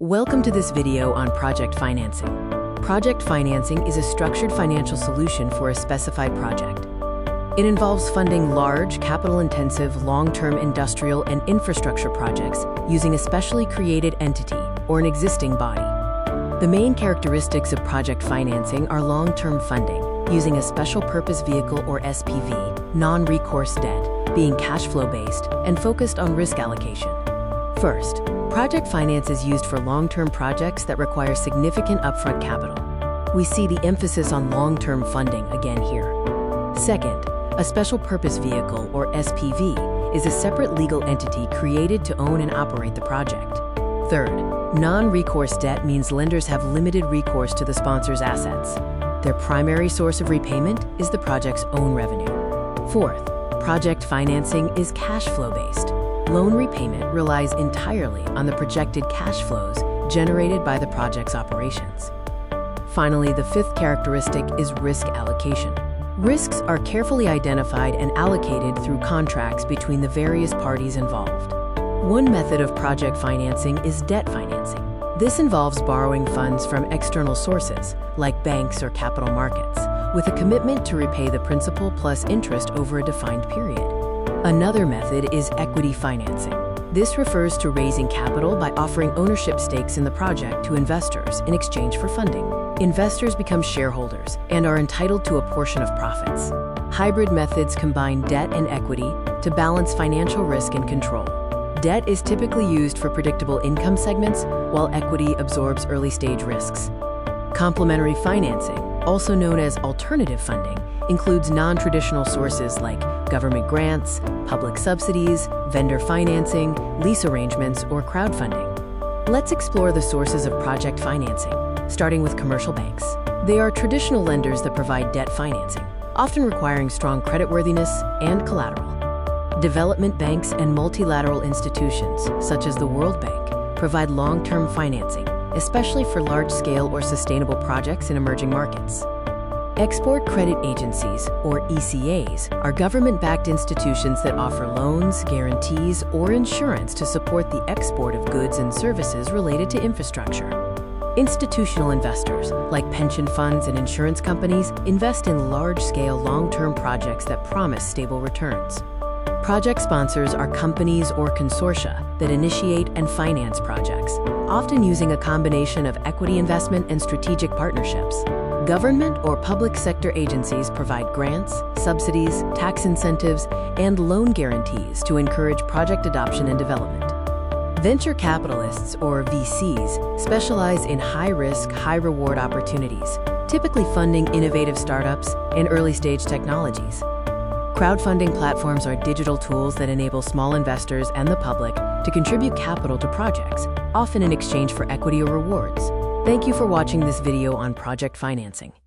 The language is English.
Welcome to this video on project financing. Project financing is a structured financial solution for a specified project. It involves funding large, capital-intensive, long-term industrial and infrastructure projects using a specially created entity or an existing body. The main characteristics of project financing are long-term funding, using a special purpose vehicle or SPV, non-recourse debt, being cash flow-based, and focused on risk allocation. First, project finance is used for long-term projects that require significant upfront capital. We see the emphasis on long-term funding again here. Second, a special purpose vehicle, or SPV, is a separate legal entity created to own and operate the project. Third, non-recourse debt means lenders have limited recourse to the sponsor's assets. Their primary source of repayment is the project's own revenue. Fourth, project financing is cash flow-based. Loan repayment relies entirely on the projected cash flows generated by the project's operations. Finally, the fifth characteristic is risk allocation. Risks are carefully identified and allocated through contracts between the various parties involved. One method of project financing is debt financing. This involves borrowing funds from external sources, like banks or capital markets, with a commitment to repay the principal plus interest over a defined period. Another method is equity financing. This refers to raising capital by offering ownership stakes in the project to investors in exchange for funding. Investors become shareholders and are entitled to a portion of profits. Hybrid methods combine debt and equity to balance financial risk and control. Debt is typically used for predictable income segments, while equity absorbs early-stage risks. Complementary financing, also known as alternative funding, includes non-traditional sources like government grants, public subsidies, vendor financing, lease arrangements, or crowdfunding. Let's explore the sources of project financing, starting with commercial banks. They are traditional lenders that provide debt financing, often requiring strong creditworthiness and collateral. Development banks and multilateral institutions, such as the World Bank, provide long-term financing, especially for large-scale or sustainable projects in emerging markets. Export credit agencies, or ECAs, are government-backed institutions that offer loans, guarantees, or insurance to support the export of goods and services related to infrastructure. Institutional investors, like pension funds and insurance companies, invest in large-scale, long-term projects that promise stable returns. Project sponsors are companies or consortia that initiate and finance projects, often using a combination of equity investment and strategic partnerships. Government or public sector agencies provide grants, subsidies, tax incentives, and loan guarantees to encourage project adoption and development. Venture capitalists, or VCs, specialize in high-risk, high-reward opportunities, typically funding innovative startups and early-stage technologies. Crowdfunding platforms are digital tools that enable small investors and the public to contribute capital to projects, often in exchange for equity or rewards. Thank you for watching this video on project financing.